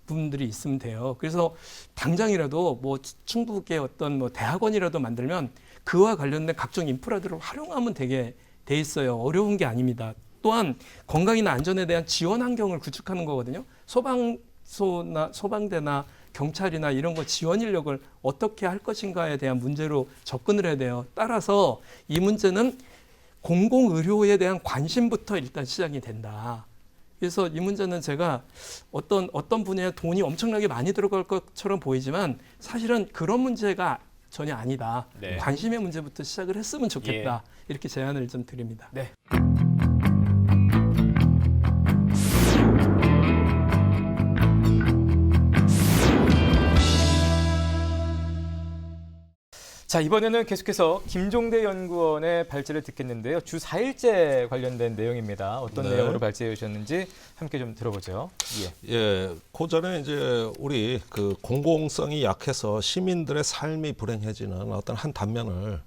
분들이 있으면 돼요. 그래서 당장이라도 뭐 충북의 어떤 뭐 대학원이라도 만들면 그와 관련된 각종 인프라들을 활용하면 되게 돼 있어요. 어려운 게 아닙니다. 또한 건강이나 안전에 대한 지원 환경을 구축하는 거거든요. 소방서나 소방대나 경찰이나 이런 거 지원 인력을 어떻게 할 것인가에 대한 문제로 접근을 해야 돼요. 따라서 이 문제는 공공의료에 대한 관심부터 일단 시작이 된다. 그래서 이 문제는 제가 어떤 분야에 돈이 엄청나게 많이 들어갈 것처럼 보이지만 사실은 그런 문제가 전혀 아니다. 네. 관심의 문제부터 시작을 했으면 좋겠다. 이렇게 제안을 좀 드립니다. 네. 자, 이번에는 계속해서 김종대 연구원의 발제를 듣겠는데요. 주 4일제 관련된 내용입니다. 어떤 네. 내용으로 발제해 주셨는지 함께 좀 들어보죠. 예. 예, 그 전에 이제 우리 그 공공성이 약해서 시민들의 삶이 불행해지는 어떤 한 단면을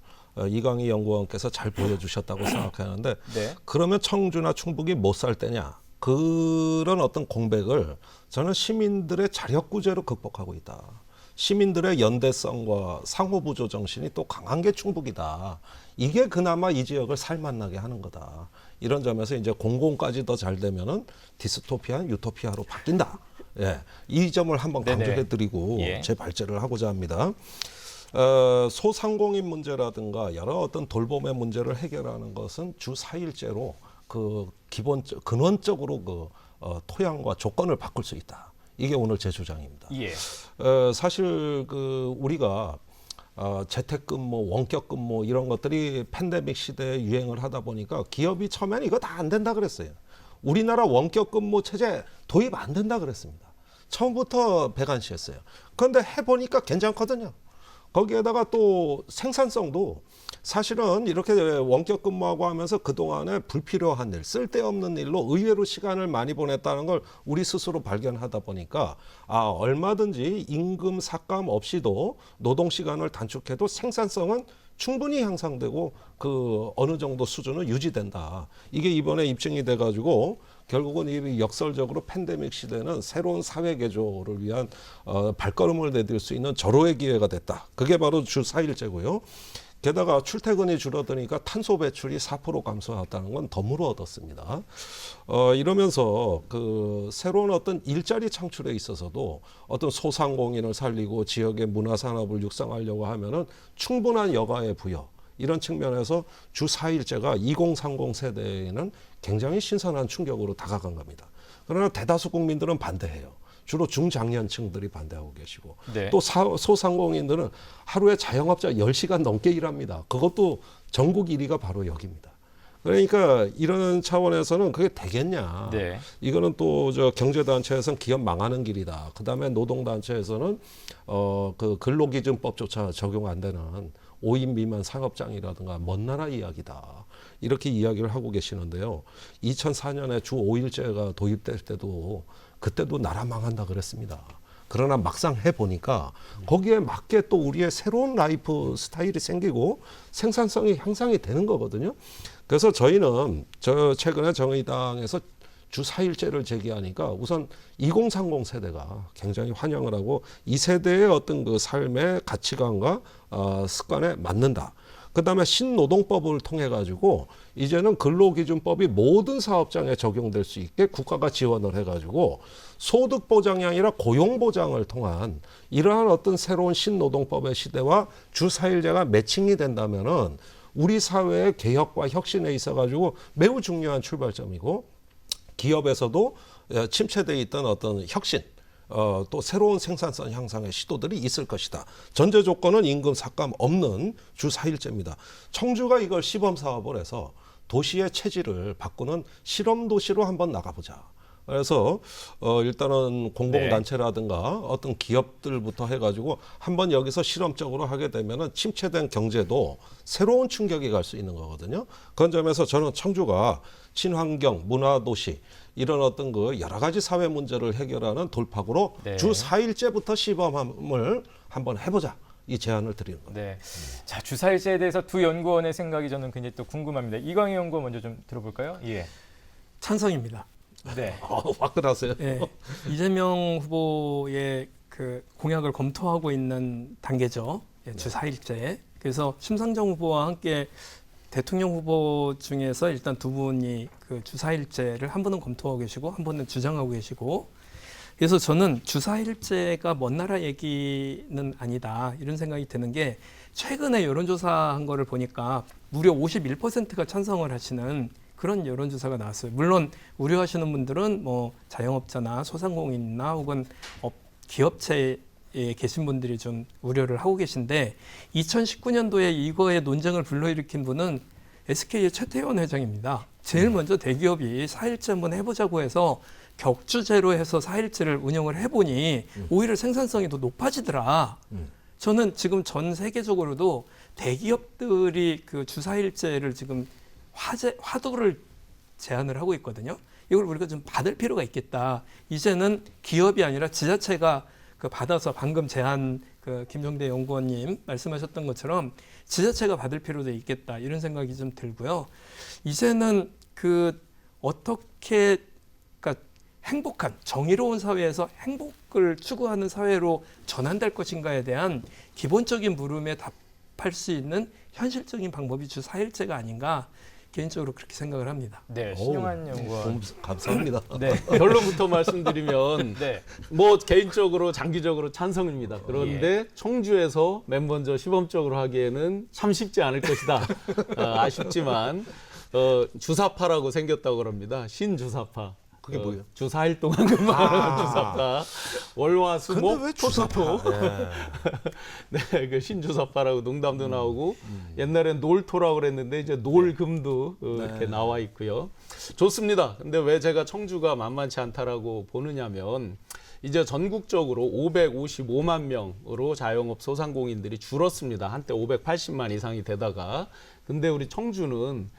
이강희 연구원께서 잘 보여주셨다고 생각하는데 네. 그러면 청주나 충북이 못 살 때냐? 그런 어떤 공백을 저는 시민들의 자력구제로 극복하고 있다. 시민들의 연대성과 상호부조 정신이 또 강한 게 충북이다. 이게 그나마 이 지역을 살맛나게 하는 거다. 이런 점에서 이제 공공까지 더 잘 되면은 디스토피아는 유토피아로 바뀐다. 예, 이 점을 한번 강조해드리고 예. 제 발제를 하고자 합니다. 소상공인 문제라든가 여러 어떤 돌봄의 문제를 해결하는 것은 주 4일제로 그 근원적으로 그 토양과 조건을 바꿀 수 있다. 이게 오늘 제 주장입니다. 예. 사실 그 우리가 재택근무, 원격근무 이런 것들이 팬데믹 시대에 유행을 하다 보니까 기업이 처음에는 이거 다 안 된다 그랬어요. 우리나라 원격근무 체제 도입 안 된다 그랬습니다. 처음부터 배관시했어요. 그런데 해보니까 괜찮거든요. 거기에다가 또 생산성도 사실은 이렇게 원격 근무하고 하면서 그동안에 불필요한 일, 쓸데없는 일로 의외로 시간을 많이 보냈다는 걸 우리 스스로 발견하다 보니까 얼마든지 임금 삭감 없이도 노동 시간을 단축해도 생산성은 충분히 향상되고 그 어느 정도 수준은 유지된다. 이게 이번에 입증이 돼가지고 결국은 이 역설적으로 팬데믹 시대는 새로운 사회 개조를 위한 발걸음을 내딜 수 있는 절호의 기회가 됐다. 그게 바로 주 4일제고요. 게다가 출퇴근이 줄어드니까 탄소 배출이 4% 감소했다는 건 덤으로 얻었습니다. 이러면서 그 새로운 어떤 일자리 창출에 있어서도 어떤 소상공인을 살리고 지역의 문화산업을 육성하려고 하면은 충분한 여가의 부여 이런 측면에서 주 4일제가 2030 세대에는 굉장히 신선한 충격으로 다가간 겁니다. 그러나 대다수 국민들은 반대해요. 주로 중장년층들이 반대하고 계시고 네. 또 소상공인들은 하루에 자영업자 10시간 넘게 일합니다. 그것도 전국 1위가 바로 여기입니다. 그러니까 이런 차원에서는 그게 되겠냐. 네. 이거는 또 저 경제단체에서는 기업 망하는 길이다. 그다음에 노동단체에서는 그 근로기준법조차 적용 안 되는 5인 미만 상업장이라든가 먼 나라 이야기다. 이렇게 이야기를 하고 계시는데요. 2004년에 주 5일제가 도입될 때도 그때도 나라 망한다 그랬습니다. 그러나 막상 해보니까 거기에 맞게 또 우리의 새로운 라이프 스타일이 생기고 생산성이 향상이 되는 거거든요. 그래서 저희는 최근에 정의당에서 주 4일제를 제기하니까 우선 2030 세대가 굉장히 환영을 하고 이 세대의 어떤 그 삶의 가치관과 습관에 맞는다. 그다음에 신노동법을 통해 가지고 이제는 근로기준법이 모든 사업장에 적용될 수 있게 국가가 지원을 해가지고 소득보장이 아니라 고용보장을 통한 이러한 어떤 새로운 신노동법의 시대와 주 4일제가 매칭이 된다면은 우리 사회의 개혁과 혁신에 있어 가지고 매우 중요한 출발점이고 기업에서도 침체되어 있던 어떤 혁신 또 새로운 생산성 향상의 시도들이 있을 것이다. 전제 조건은 임금 삭감 없는 주 4일제입니다. 청주가 이걸 시범 사업을 해서 도시의 체질을 바꾸는 실험 도시로 한번 나가보자. 그래서 일단은 공공단체라든가 어떤 기업들부터 해가지고 한번 여기서 실험적으로 하게 되면은 침체된 경제도 새로운 충격이 갈 수 있는 거거든요. 그런 점에서 저는 청주가 친환경 문화도시 이런 어떤 그 여러 가지 사회 문제를 해결하는 돌파구로 네. 주 4일제부터 시범을 한번 해보자. 이 제안을 드리는 겁니다. 네. 자, 주사일제에 대해서 두 연구원의 생각이 저는 굉장히 또 궁금합니다. 이광희 연구원 먼저 좀 들어볼까요? 예. 찬성입니다. 네. 화끈하세요. 예, 이재명 후보의 그 공약을 검토하고 있는 단계죠. 예, 주 4일제. 그래서 심상정 후보와 함께 대통령 후보 중에서 일단 두 분이 그 주 4일제를 한 분은 검토하고 계시고 한 분은 주장하고 계시고 그래서 저는 주 4일제가 먼 나라 얘기는 아니다 이런 생각이 드는 게 최근에 여론조사한 거를 보니까 무려 51%가 찬성을 하시는 그런 여론조사가 나왔어요. 물론 우려하시는 분들은 뭐 자영업자나 소상공인이나 혹은 기업체에 계신 분들이 좀 우려를 하고 계신데 2019년도에 이거의 논쟁을 불러일으킨 분은 SK의 최태원 회장입니다. 제일 먼저 대기업이 4일제 한번 해보자고 해서 격주제로 해서 4일제를 운영을 해보니 오히려 생산성이 더 높아지더라. 저는 지금 전 세계적으로도 대기업들이 그 주 4일제를 지금 화두를 제안을 하고 있거든요. 이걸 우리가 좀 받을 필요가 있겠다. 이제는 기업이 아니라 지자체가 그 받아서 방금 제안 그 김정대 연구원님 말씀하셨던 것처럼 지자체가 받을 필요도 있겠다. 이런 생각이 좀 들고요. 이제는 그 어떻게 그러니까 행복한 정의로운 사회에서 행복을 추구하는 사회로 전환될 것인가에 대한 기본적인 물음에 답할 수 있는 현실적인 방법이 주 4일제가 아닌가 개인적으로 그렇게 생각을 합니다. 네, 신용한 연구원. 감사합니다. 네. 결론부터 말씀드리면 네. 뭐 개인적으로 장기적으로 찬성입니다. 그런데 청주에서 맨 먼저 시범적으로 하기에는 참 쉽지 않을 것이다. 아쉽지만 주사파라고 생겼다고 그럽니다. 신주사파. 그게 뭐예요? 주 4일 동안 근무하는 주사파. 월화수목 근데 왜 주사파? 네, 그 신주사파라고 농담도 나오고 옛날엔 놀토라고 그랬는데 이제 놀금도 이렇게 나와 있고요. 좋습니다. 근데 왜 제가 청주가 만만치 않다라고 보느냐면 이제 전국적으로 555만 명으로 자영업 소상공인들이 줄었습니다. 한때 580만 이상이 되다가 근데 우리 청주는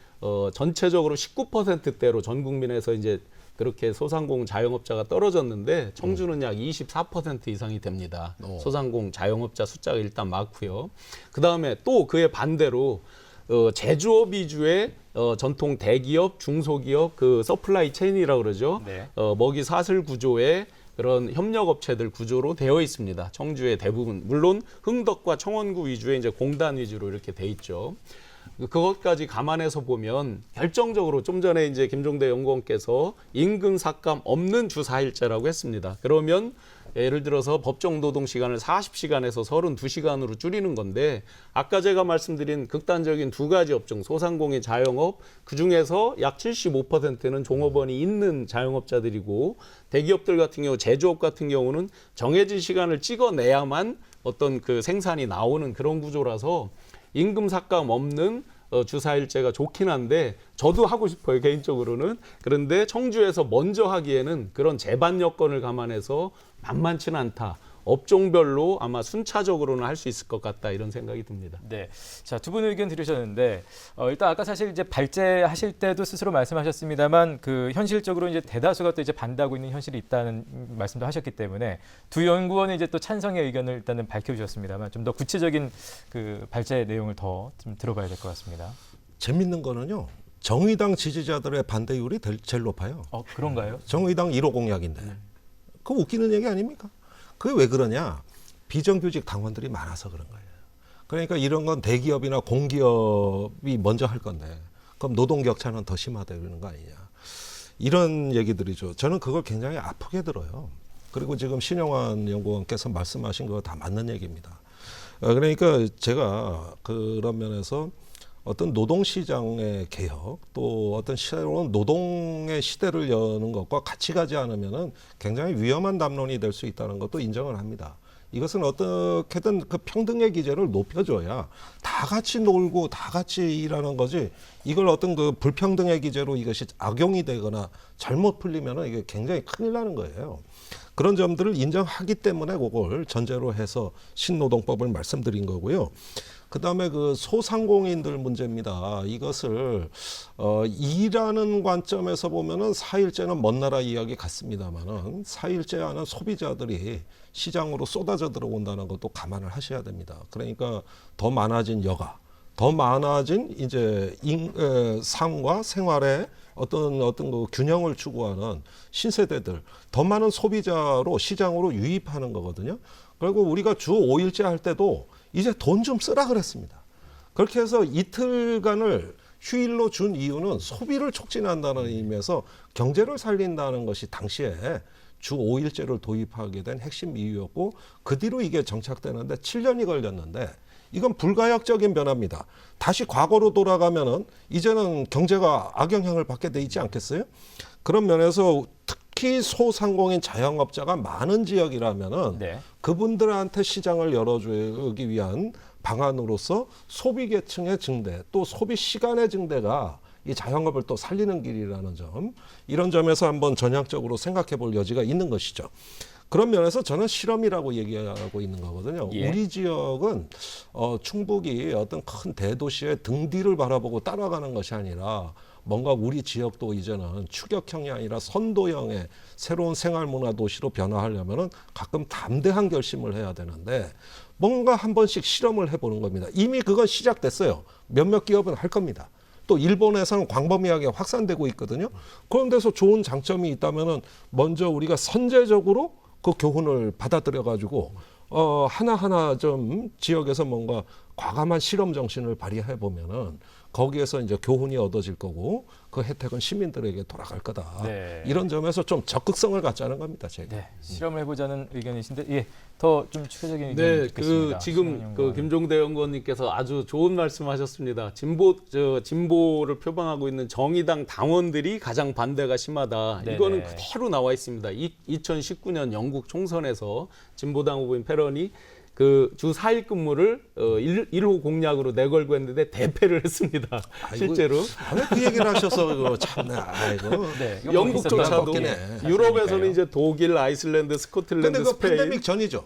전체적으로 19%대로 전 국민에서 이제 그렇게 소상공 자영업자가 떨어졌는데 청주는 약 24% 이상이 됩니다. 소상공 자영업자 숫자가 일단 많고요. 그다음에 또 그의 반대로 제조업 위주의 전통 대기업, 중소기업 그 서플라이 체인이라고 그러죠. 네. 먹이 사슬 구조의 그런 협력업체들 구조로 되어 있습니다. 청주의 대부분 물론 흥덕과 청원구 위주의 이제 공단 위주로 이렇게 돼 있죠. 그것까지 감안해서 보면 결정적으로 좀 전에 이제 김종대 연구원께서 임금 삭감 없는 주 4일제라고 했습니다. 그러면 예를 들어서 법정 노동 시간을 40시간에서 32시간으로 줄이는 건데 아까 제가 말씀드린 극단적인 두 가지 업종 소상공인 자영업 그중에서 약 75%는 종업원이 있는 자영업자들이고 대기업들 같은 경우 제조업 같은 경우는 정해진 시간을 찍어내야만 어떤 그 생산이 나오는 그런 구조라서 임금 삭감 없는 주 4일제가 좋긴 한데 저도 하고 싶어요 개인적으로는. 그런데 청주에서 먼저 하기에는 그런 제반 여건을 감안해서 만만치는 않다. 업종별로 아마 순차적으로는 할 수 있을 것 같다 이런 생각이 듭니다. 네. 자, 두 분 의견 들으셨는데 일단 아까 사실 이제 발제하실 때도 스스로 말씀하셨습니다만 그 현실적으로 이제 대다수가 또 이제 반대하고 있는 현실이 있다는 말씀도 하셨기 때문에 두 연구원은 이제 또 찬성의 의견을 일단은 밝혀주셨습니다만 좀 더 구체적인 그 발제 내용을 더 좀 들어봐야 될 것 같습니다. 재밌는 거는요. 정의당 지지자들의 반대율이 제일 높아요. 그런가요? 정의당 1호 공약인데. 그거 웃기는 얘기 아닙니까? 그게 왜 그러냐? 비정규직 당원들이 많아서 그런 거예요. 그러니까 이런 건 대기업이나 공기업이 먼저 할 건데 그럼 노동 격차는 더 심화되는 거 아니냐. 이런 얘기들이죠. 저는 그걸 굉장히 아프게 들어요. 그리고 지금 신영환 연구원께서 말씀하신 거 다 맞는 얘기입니다. 그러니까 제가 그런 면에서 어떤 노동시장의 개혁 또 어떤 새로운 노동의 시대를 여는 것과 같이 가지 않으면은 굉장히 위험한 담론이 될 수 있다는 것도 인정을 합니다. 이것은 어떻게든 그 평등의 기제를 높여줘야 다 같이 놀고 다 같이 일하는 거지 이걸 어떤 그 불평등의 기제로 이것이 악용이 되거나 잘못 풀리면은 이게 굉장히 큰일 나는 거예요. 그런 점들을 인정하기 때문에 그걸 전제로 해서 신노동법을 말씀드린 거고요. 그다음에 그 소상공인들 문제입니다. 이것을 일하는 관점에서 보면은 4일제는 먼 나라 이야기 같습니다만은 4일제 하는 소비자들이 시장으로 쏟아져 들어온다는 것도 감안을 하셔야 됩니다. 그러니까 더 많아진 여가, 더 많아진 이제 삶과 생활의 어떤 그 균형을 추구하는 신세대들, 더 많은 소비자로 시장으로 유입하는 거거든요. 그리고 우리가 주 5일제 할 때도 이제 돈 좀 쓰라 그랬습니다. 그렇게 해서 이틀간을 휴일로 준 이유는 소비를 촉진한다는 의미에서 경제를 살린다는 것이 당시에 주 5일제를 도입하게 된 핵심 이유였고 그 뒤로 이게 정착되는데 7년이 걸렸는데 이건 불가역적인 변화입니다. 다시 과거로 돌아가면은 이제는 경제가 악영향을 받게 돼 있지 않겠어요? 그런 면에서 특히 소상공인 자영업자가 많은 지역이라면은 네. 그분들한테 시장을 열어주기 위한 방안으로서 소비 계층의 증대 또 소비 시간의 증대가 이 자영업을 또 살리는 길이라는 점 이런 점에서 한번 전향적으로 생각해 볼 여지가 있는 것이죠. 그런 면에서 저는 실험이라고 얘기하고 있는 거거든요. 예. 우리 지역은 충북이 어떤 큰 대도시의 등 뒤를 바라보고 따라가는 것이 아니라 뭔가 우리 지역도 이제는 추격형이 아니라 선도형의 새로운 생활문화 도시로 변화하려면은 가끔 담대한 결심을 해야 되는데 뭔가 한 번씩 실험을 해보는 겁니다. 이미 그건 시작됐어요. 몇몇 기업은 할 겁니다. 또 일본에서는 광범위하게 확산되고 있거든요. 그런 데서 좋은 장점이 있다면은 먼저 우리가 선제적으로 그 교훈을 받아들여 가지고 하나하나 좀 지역에서 뭔가 과감한 실험 정신을 발휘해 보면은 거기에서 이제 교훈이 얻어질 거고 그 혜택은 시민들에게 돌아갈 거다. 네. 이런 점에서 좀 적극성을 갖자는 겁니다, 제가. 네, 실험을 해보자는 의견이신데, 예, 더 좀 추가적인 의견 네, 듣겠습니다. 지금 김종대 연구원님께서 아주 좋은 말씀하셨습니다. 진보를 표방하고 있는 정의당 당원들이 가장 반대가 심하다. 네네. 이거는 그대로 나와 있습니다. 2019년 영국 총선에서 진보당 후보인 패런이 그 주 4일 근무를 1호 공약으로 내걸고 했는데 대패를 했습니다. 실제로. 왜 그 얘기를 하셔서 참네. 아이고. 네, 이거 영국조차도 있었던 유럽에서는 사실이니까요. 이제 독일, 아이슬란드, 스코틀랜드, 근데 그 스페인. 팬데믹 전이죠.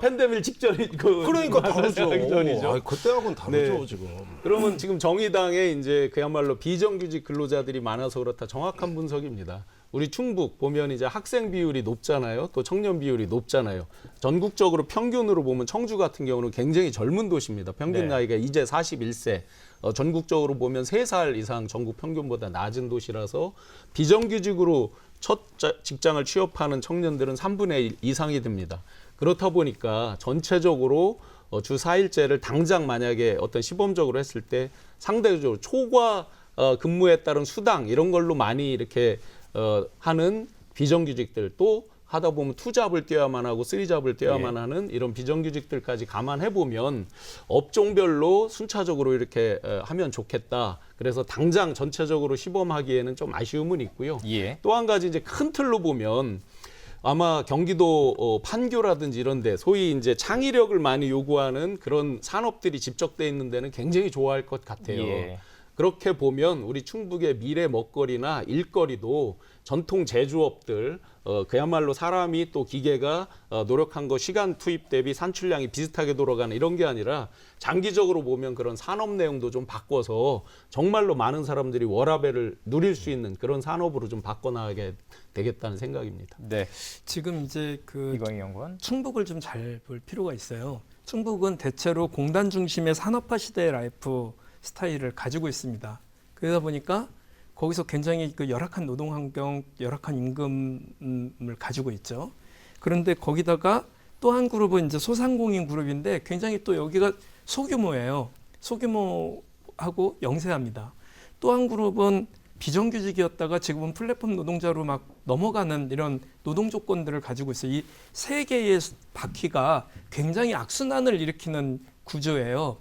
팬데믹 직전이 그러니까 다르죠. 전이죠. 그때하고는 다르죠, 네. 지금. 그러면 지금 정의당에 이제 그야말로 비정규직 근로자들이 많아서 그렇다 정확한 분석입니다. 우리 충북 보면 이제 학생 비율이 높잖아요. 또 청년 비율이 높잖아요. 전국적으로 평균으로 보면 청주 같은 경우는 굉장히 젊은 도시입니다. 평균 네. 나이가 이제 41세. 전국적으로 보면 3살 이상 전국 평균보다 낮은 도시라서 비정규직으로 첫 직장을 취업하는 청년들은 3분의 1 이상이 됩니다. 그렇다 보니까 전체적으로 주 4일제를 당장 만약에 어떤 시범적으로 했을 때 상대적으로 초과 근무에 따른 수당 이런 걸로 많이 이렇게 하는 비정규직들 또 하다 보면 투잡을 뛰어야만 하고 쓰리잡을 뛰어야만 하는 이런 비정규직들까지 감안해 보면 업종별로 순차적으로 이렇게 하면 좋겠다. 그래서 당장 전체적으로 시범하기에는 좀 아쉬움은 있고요. 예. 또 한 가지 이제 큰 틀로 보면 아마 경기도 판교라든지 이런 데 소위 이제 창의력을 많이 요구하는 그런 산업들이 집적돼 있는 데는 굉장히 좋아할 것 같아요. 예. 그렇게 보면 우리 충북의 미래 먹거리나 일거리도 전통 제조업들 그야말로 사람이 또 기계가 노력한 거 시간 투입 대비 산출량이 비슷하게 돌아가는 이런 게 아니라 장기적으로 보면 그런 산업 내용도 좀 바꿔서 정말로 많은 사람들이 워라밸을 누릴 수 있는 그런 산업으로 좀 바꿔나가게 되겠다는 생각입니다. 네, 지금 이제 그 이광희 연구원. 충북을 좀 잘 볼 필요가 있어요. 충북은 대체로 공단 중심의 산업화 시대의 라이프 스타일을 가지고 있습니다. 그러다 보니까 거기서 굉장히 그 열악한 노동 환경, 열악한 임금을 가지고 있죠. 그런데 거기다가 또 한 그룹은 이제 소상공인 그룹인데 굉장히 또 여기가 소규모예요. 소규모하고 영세합니다. 또 한 그룹은 비정규직이었다가 지금은 플랫폼 노동자로 막 넘어가는 이런 노동 조건들을 가지고 있어요. 이 세 개의 바퀴가 굉장히 악순환을 일으키는 구조예요.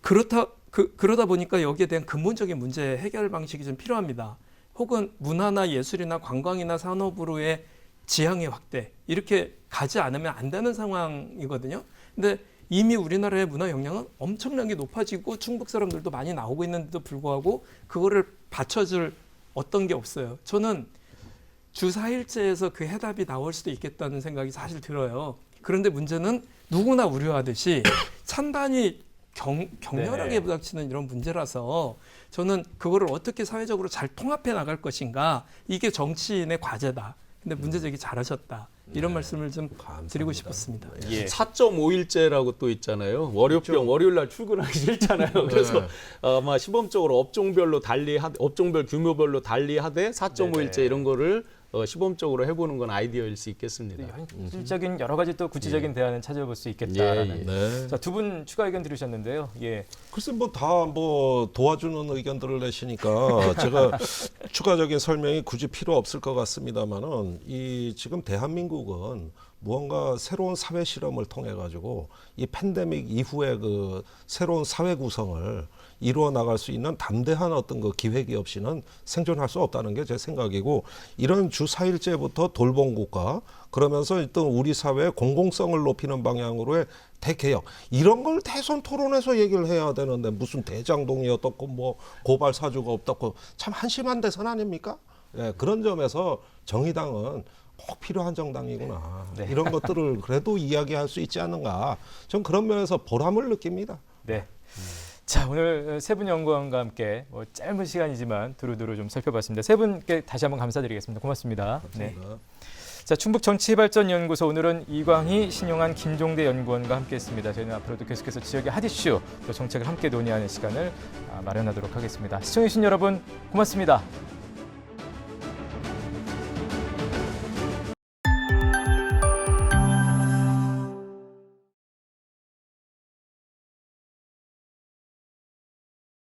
그러다 보니까 여기에 대한 근본적인 문제 해결 방식이 좀 필요합니다. 혹은 문화나 예술이나 관광이나 산업으로의 지향의 확대 이렇게 가지 않으면 안 되는 상황이거든요. 근데 이미 우리나라의 문화 역량은 엄청나게 높아지고 충북 사람들도 많이 나오고 있는데도 불구하고 그거를 받쳐줄 어떤 게 없어요. 저는 주 4일제에서 그 해답이 나올 수도 있겠다는 생각이 사실 들어요. 그런데 문제는 누구나 우려하듯이 찬반이 격렬하게 부닥치는 이런 문제라서 저는 그거를 어떻게 사회적으로 잘 통합해 나갈 것인가 이게 정치인의 과제다. 근데 문제 제기 잘하셨다. 이런 말씀을 좀 드리고 싶었습니다. 예. 4.5일제라고 또 있잖아요. 월요병 월요일 날 출근하기 싫잖아요. 그래서 아마 시범적으로 업종별 규모별로 달리하되 4.5일제 이런 거를 시범적으로 해보는 건 아이디어일 수 있겠습니다. 현실적인 여러 가지 또 구체적인 대안을 찾아볼 수 있겠다라는. 네. 자, 두 분 추가 의견 들으셨는데요. 예. 글쎄 다 도와주는 의견들을 내시니까 제가 추가적인 설명이 굳이 필요 없을 것 같습니다만은 이 지금 대한민국은 무언가 새로운 사회 실험을 통해 가지고 이 팬데믹 이후에 그 새로운 사회 구성을 이루어 나갈 수 있는 담대한 어떤 그 기획이 없이는 생존할 수 없다는 게 제 생각이고, 이런 주 4일제부터 돌봄국가 그러면서 일단 우리 사회의 공공성을 높이는 방향으로의 대개혁 이런 걸 대선 토론에서 얘기를 해야 되는데 무슨 대장동이 어떻고 뭐 고발 사주가 없다고 참 한심한 대선 아닙니까? 예, 그런 점에서 정의당은 꼭 필요한 정당이구나. 네. 이런 것들을 그래도 이야기할 수 있지 않은가. 전 그런 면에서 보람을 느낍니다. 네. 자, 오늘 세 분 연구원과 함께 짧은 시간이지만 두루두루 좀 살펴봤습니다. 세 분께 다시 한번 감사드리겠습니다. 고맙습니다. 네. 자, 충북정치발전연구소 오늘은 이광희, 신용환, 김종대 연구원과 함께했습니다. 저희는 앞으로도 계속해서 지역의 핫 이슈, 또 정책을 함께 논의하는 시간을 마련하도록 하겠습니다. 시청해주신 여러분 고맙습니다.